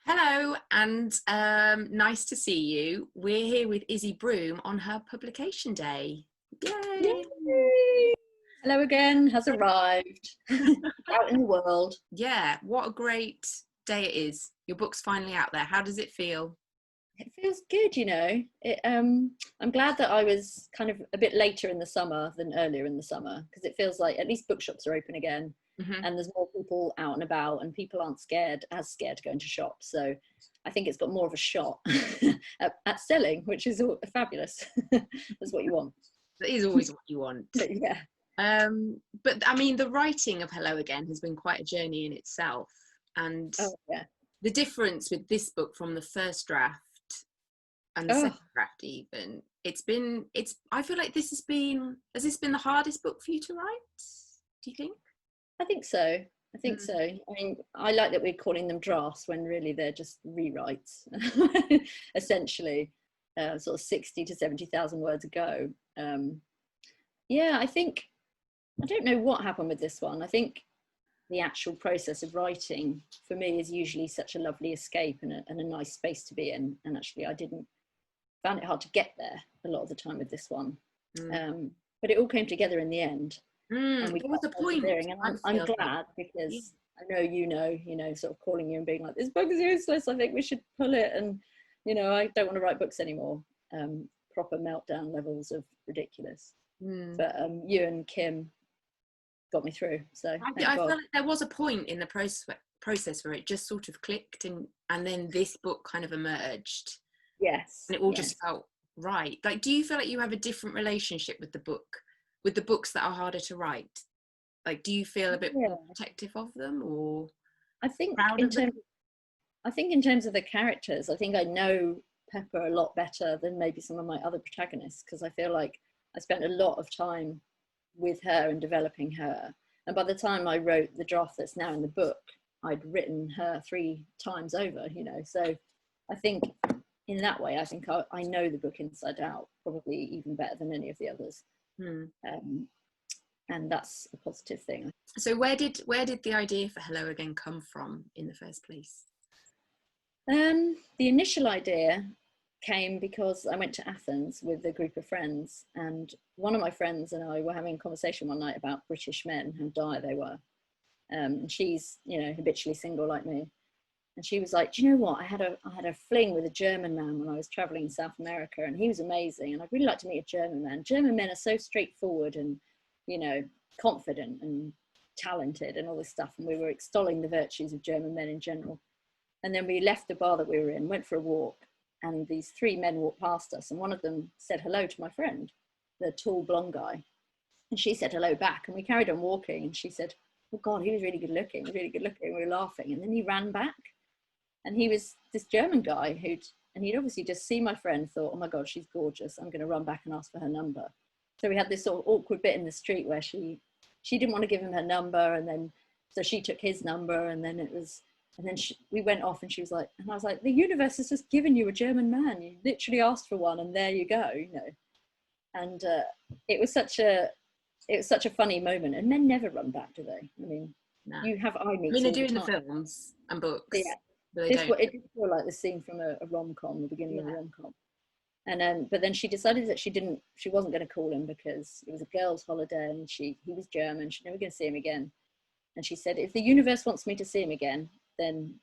Hello, and nice to see you. We're here with Izzy Broom on her publication day. Yay! Yay! Hello again, has arrived out in the world. Yeah, what a great day it is. Your book's finally out there. How does it feel? It feels good, you know. I'm glad that I was kind of a bit later in the summer than earlier in the summer, because it feels like at least bookshops are open again Mm-hmm. and there's more people out and about and people aren't as scared to go into shops. So I think it's got more of a shot at selling, which is fabulous. That's what you want. That is always what you want. Yeah. But I mean, the writing of Hello Again has been quite a journey in itself. And Oh, yeah. the difference with this book from the first draft and the Oh, second draft even, I feel like has this been the hardest book for you to write? Do you think? I think so. I think so. I mean, I like that we're calling them drafts when really they're just rewrites, essentially, sort of 60 to 70,000 words ago. Yeah, I don't know what happened with this one. I think the actual process of writing for me is usually such a lovely escape and a nice space to be in. And actually, found it hard to get there a lot of the time with this one. But it all came together in the end. And we There was a point. and I'm glad because I know, sort of calling you and being like, this book is useless, I think we should pull it. And, I don't want to write books anymore. Proper meltdown levels of ridiculous. But you and Kim got me through. So I felt like there was a point in the process where it just sort of clicked and then this book kind of emerged. Yes. And it all just felt right. Like, do you feel like you have a different relationship with the books that are harder to write? Like, do you feel a bit more protective of them, or I think proud of them? I think in terms of the characters, I think I know Pepper a lot better than maybe some of my other protagonists, because I feel like I spent a lot of time with her and developing her. And by the time I wrote the draft that's now in the book, I'd written her 3 times over, So I think in that way, I think I know the book inside out, probably even better than any of the others. And that's a positive thing. So where did the idea for Hello Again come from in the first place? The initial idea came because I went to Athens with a group of friends, and one of my friends and I were having a conversation one night about British men, how dire they were. And she's, habitually single like me. And she was like, do you know what? I had a fling with a German man when I was traveling in South America, and he was amazing. And I'd really like to meet a German man. German men are so straightforward and, confident and talented and all this stuff. And we were extolling the virtues of German men in general. And then we left the bar that we were in, went for a walk, and these 3 men walked past us. And one of them said hello to my friend, the tall blonde guy. And she said hello back. And we carried on walking. And she said, oh God, he was really good looking, really good looking. We were laughing. And then he ran back. And he was this German guy he'd obviously just seen my friend, thought, oh my God, she's gorgeous. I'm going to run back and ask for her number. So we had this sort of awkward bit in the street where she didn't want to give him her number. And then, so she took his number, and then we went off, and she was like, and I was like, the universe has just given you a German man. You literally asked for one, and there you go, And it was such a funny moment. And men never run back, do they? I mean, No. you have eye meets. I mean, they do in the films and books. Yeah. It did feel like the scene from a rom-com, the beginning of a rom-com. And but then she decided that she wasn't going to call him because it was a girls' holiday, and he was German. She's never going to see him again. And she said, if the universe wants me to see him again, then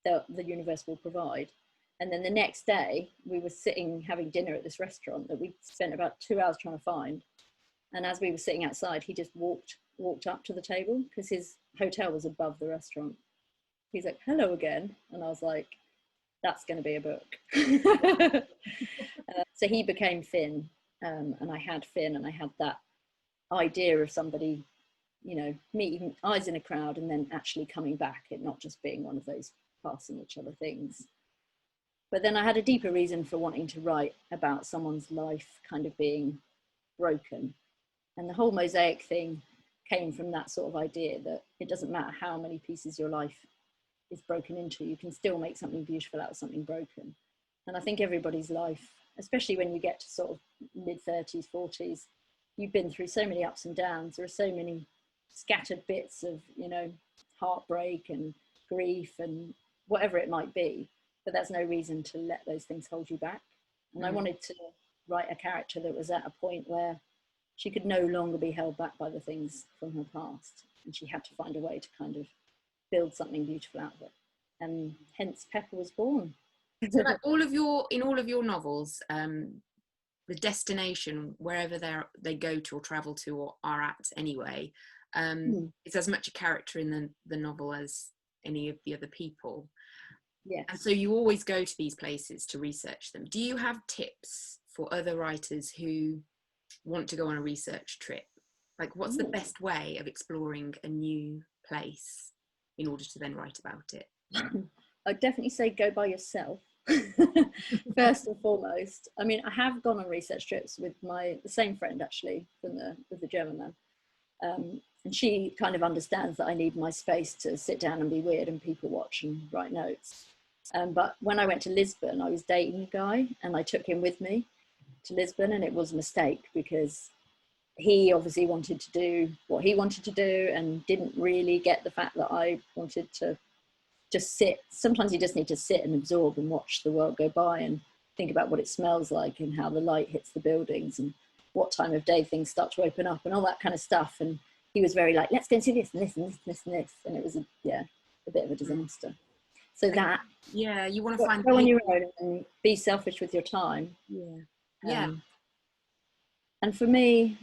the universe will provide. And then the next day, we were sitting having dinner at this restaurant that we spent about 2 hours trying to find. And as we were sitting outside, he just walked up to the table because his hotel was above the restaurant. He's like, hello again. And I was like, that's going to be a book. So he became Finn, and I had Finn, and I had that idea of somebody, meeting eyes in a crowd and then actually coming back, it not just being one of those passing each other things. But then I had a deeper reason for wanting to write about someone's life kind of being broken. And the whole mosaic thing came from that sort of idea that it doesn't matter how many pieces your life is broken into, you can still make something beautiful out of something broken. And I think everybody's life, especially when you get to sort of mid-30s, 40s, you've been through so many ups and downs. There are so many scattered bits of, heartbreak and grief and whatever it might be, but there's no reason to let those things hold you back. And I wanted to write a character that was at a point where she could no longer be held back by the things from her past, and she had to find a way to kind of build something beautiful out of it, and hence Pepper was born. So like in all of your novels, the destination, wherever they go to or travel to or are at anyway, is as much a character in the novel as any of the other people. Yes. And so you always go to these places to research them. Do you have tips for other writers who want to go on a research trip? Like, what's the best way of exploring a new place in order to then write about it? I'd definitely say go by yourself. First and foremost. I mean, I have gone on research trips with the same friend actually with the German man, and she kind of understands that I need my space to sit down and be weird and people watch and write notes. But when I went to Lisbon, I was dating a guy and I took him with me to Lisbon, and it was a mistake because he obviously wanted to do what he wanted to do and didn't really get the fact that I wanted to just sit. Sometimes you just need to sit and absorb and watch the world go by and think about what it smells like and how the light hits the buildings and what time of day things start to open up and all that kind of stuff. And he was very like, let's go and see this and this and this and this and this. And it was a bit of a disaster. So that, you want to find go on your own and be selfish with your time. And for me,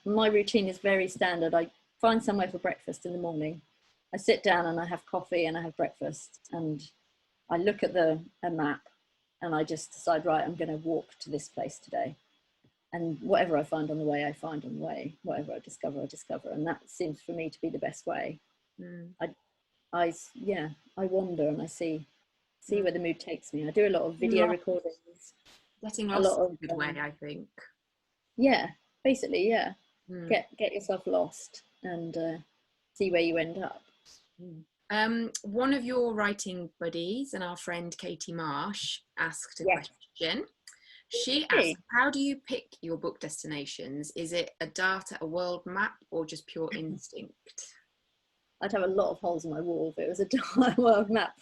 my routine is very standard. I find somewhere for breakfast in the morning. I sit down and I have coffee and I have breakfast, and I look at a map and I just decide, right, I'm going to walk to this place today. And whatever I find on the way, I find on the way. Whatever I discover, I discover. And that seems for me to be the best way. I wander and I see where the mood takes me. I do a lot of video recordings. Getting lost is a good way, I think. Yeah, basically, yeah. Get yourself lost and see where you end up. One of your writing buddies and our friend Katie Marsh asked a question. She asked, how do you pick your book destinations? Is it a data, a world map, or just pure instinct? I'd have a lot of holes in my wall if it was a world map.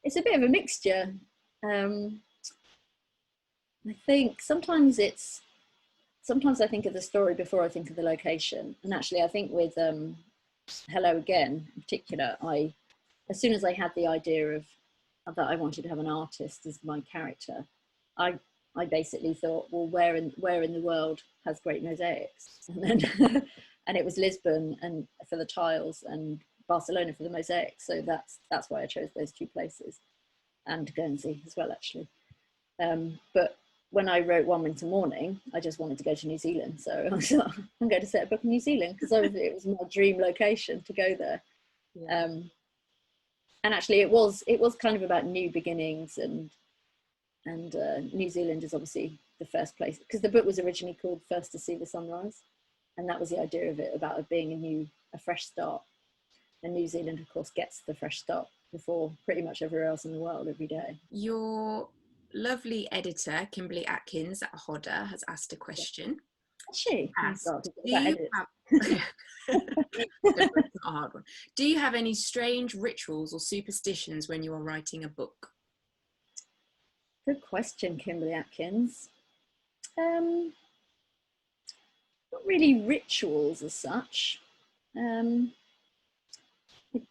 It's a bit of a mixture. I think sometimes I think of the story before I think of the location. And actually, I think with Hello Again in particular, as soon as I had the idea of that I wanted to have an artist as my character, I basically thought, well, where in the world has great mosaics? And then and it was Lisbon and for the tiles and Barcelona for the mosaics. So that's why I chose those two places, and Guernsey as well, actually. But when I wrote One Winter Morning, I just wanted to go to New Zealand. So I was like, I'm going to set a book in New Zealand because obviously it was my dream location to go there. And actually it was kind of about new beginnings, and New Zealand is obviously the first place, because the book was originally called First to See the Sunrise. And that was the idea of it, about it being a fresh start. And New Zealand, of course, gets the fresh start before pretty much everywhere else in the world every day. Your lovely editor, Kimberly Atkins at Hodder, has asked a question. Has she? A hard one. Do you have any strange rituals or superstitions when you are writing a book? Good question, Kimberly Atkins. Not really rituals as such. What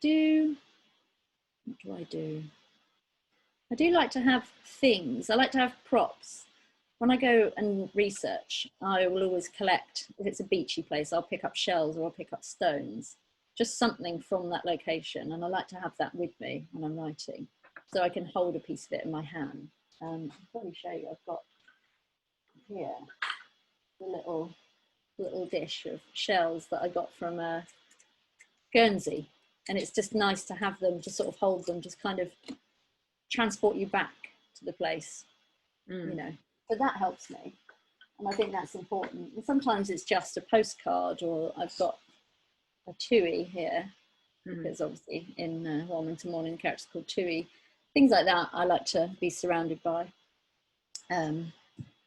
do I do? I do like to have things. I like to have props. When I go and research, I will always collect, if it's a beachy place, I'll pick up shells or I'll pick up stones, just something from that location. And I like to have that with me when I'm writing, so I can hold a piece of it in my hand. I'll probably show you. I've got here the little dish of shells that I got from Guernsey. And it's just nice to have them, to sort of hold them, just kind of transport you back to the place, you know. So that helps me, and I think that's important. And sometimes it's just a postcard, or I've got a Tui here, because obviously in One Winter Morning the character's called Tui. Things like that I like to be surrounded by. And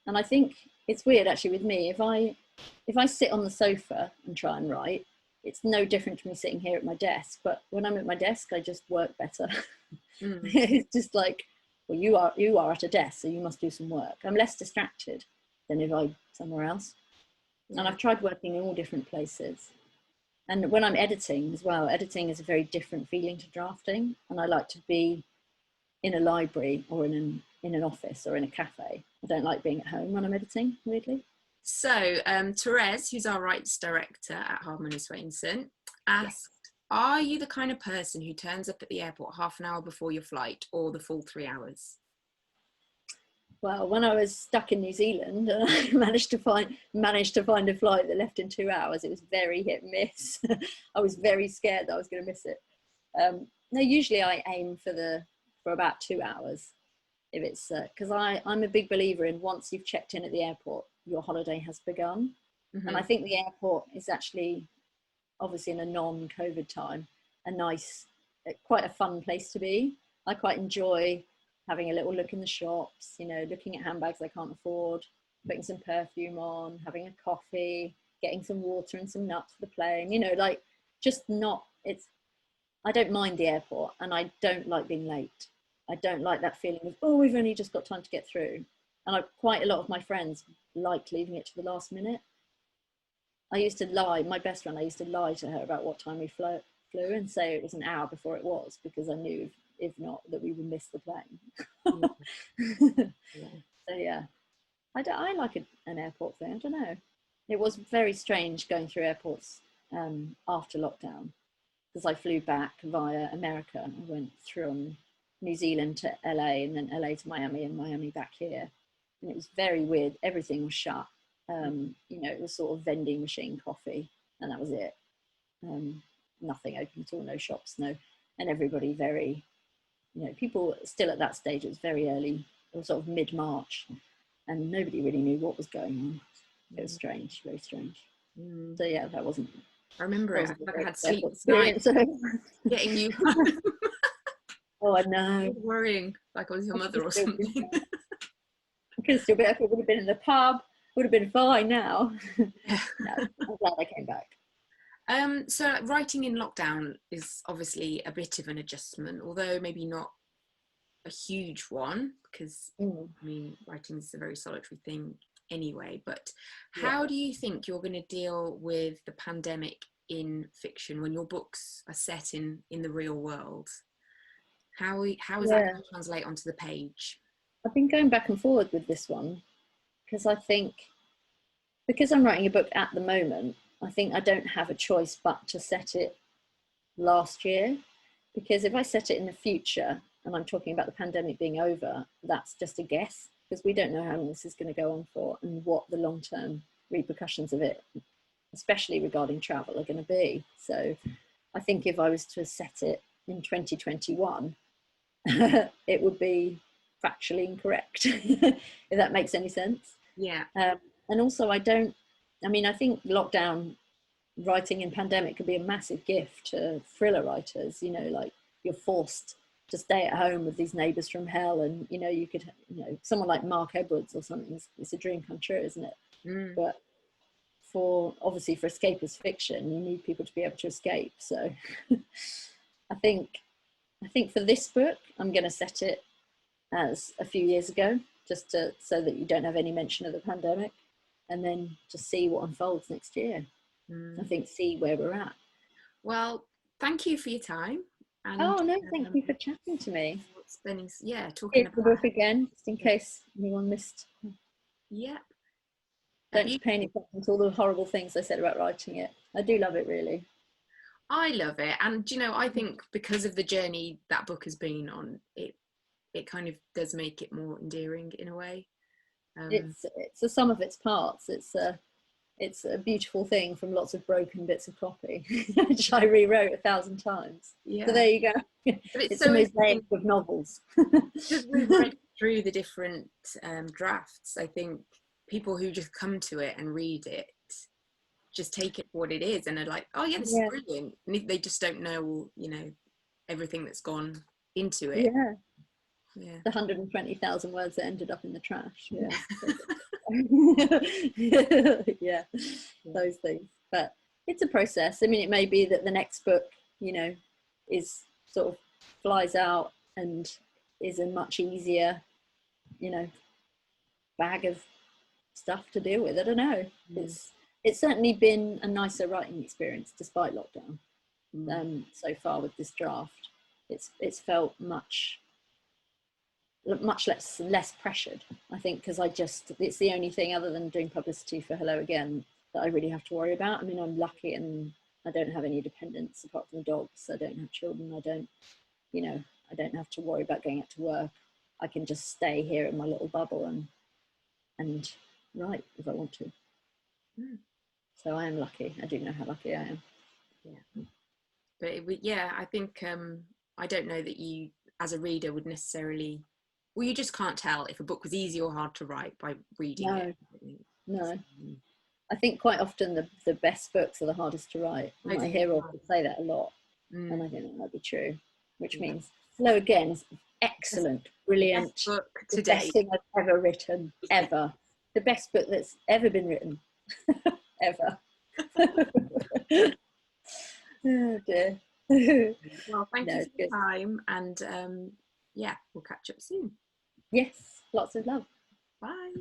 I think it's weird actually with me, if I sit on the sofa and try and write, it's no different to me sitting here at my desk, but when I'm at my desk, I just work better. It's just like, well, you are at a desk, so you must do some work. I'm less distracted than if I'm somewhere else. And I've tried working in all different places. And when I'm editing as well, editing is a very different feeling to drafting. And I like to be in a library or in an office or in a cafe. I don't like being at home when I'm editing, weirdly. So Therese, who's our rights director at Hardman and Swainson, asked, are you the kind of person who turns up at the airport half an hour before your flight or the full 3 hours? Well, when I was stuck in New Zealand and I managed to find a flight that left in 2 hours, it was very hit and miss. I was very scared that I was going to miss it. No, usually I aim for about 2 hours. If it's because I'm a big believer in, once you've checked in at the airport, your holiday has begun. And I think the airport is actually, obviously in a non-COVID time, a nice, quite a fun place to be. I quite enjoy having a little look in the shops, you know, looking at handbags I can't afford, putting some perfume on, having a coffee, getting some water and some nuts for the plane, you know, like just not, I don't mind the airport, and I don't like being late. I don't like that feeling of, oh, we've only just got time to get through. And quite a lot of my friends like leaving it to the last minute. I used to lie, my best friend, I used to lie to her about what time we flew and say it was an hour before it was, because I knew if not that we would miss the plane. So yeah, I like an airport thing. I don't know. It was very strange going through airports after lockdown, because I flew back via America. I went from New Zealand to LA, and then LA to Miami, and Miami back here. And it was very weird. Everything was shut. You know, it was sort of vending machine coffee, and that was it. Nothing open at all, no shops, no. And everybody very, you know, people still at that stage, it was very early, it was sort of mid-March, and nobody really knew what was going on. It was strange, very strange. So yeah, that wasn't. I remember it. I had sleepless nights getting you. Oh, I know. Worrying like I was your mother or something. I could still be. I would have been in the pub. Would have been fine now. No, I'm glad I came back. So writing in lockdown is obviously a bit of an adjustment, although maybe not a huge one, because I mean, writing is a very solitary thing anyway. But how do you think you're going to deal with the pandemic in fiction when your books are set in the real world? How is that going to translate onto the page? I've been going back and forward with this one, because I think, because I'm writing a book at the moment, I think I don't have a choice but to set it last year, because if I set it in the future and I'm talking about the pandemic being over, that's just a guess, because we don't know how long this is going to go on for and what the long-term repercussions of it, especially regarding travel, are going to be. So I think if I was to set it in 2021, it would be factually incorrect, if that makes any sense. Yeah. And also I think lockdown writing in pandemic could be a massive gift to thriller writers, you know, like you're forced to stay at home with these neighbours from hell, and you know, you could, you know, someone like Mark Edwards or something, it's a dream come true, isn't it? But obviously for escapist fiction, you need people to be able to escape. So I think for this book, I'm going to set it as a few years ago, just so that you don't have any mention of the pandemic, and then just see what unfolds next year. I think see where we're at. Well, thank you for your time. And, oh no, thank you for chatting to me. Talking about the book again, just in case anyone missed. Yeah. Don't pay any attention to all the horrible things I said about writing it. I do love it, really. I love it, and you know, I think because of the journey that book has been on, it kind of does make it more endearing in a way. It's a sum of its parts. It's a beautiful thing from lots of broken bits of copy, which I rewrote 1,000 times. Yeah. So there you go. It's so a mosaic of novels. Because we've read through the different drafts, I think people who just come to it and read it just take it for what it is and are like, oh yeah, this is brilliant. And they just don't know, you know, everything that's gone into it. Yeah. The 120,000 words that ended up in the trash. Yeah. Those things. But it's a process. I mean, it may be that the next book, you know, is sort of flies out and is a much easier, you know, bag of stuff to deal with. I don't know. It's certainly been a nicer writing experience despite lockdown. So far with this draft, it's felt much less pressured, I think, because it's the only thing other than doing publicity for Hello Again that I really have to worry about. I mean, I'm lucky and I don't have any dependents apart from the dogs. I don't have children. I don't have to worry about going out to work. I can just stay here in my little bubble and write if I want to. So I am lucky. I do know how lucky I am. Yeah. But I think I don't know that you as a reader would necessarily, well, you just can't tell if a book was easy or hard to write by reading it. No. I think quite often the best books are the hardest to write. And I hear authors say that a lot. And I think that might be true, which means Hello Again is excellent, brilliant, best book the best thing I've ever written, ever. The best book that's ever been written, ever. Oh dear. Well, thank you for your time, and we'll catch up soon. Yes, lots of love. Bye.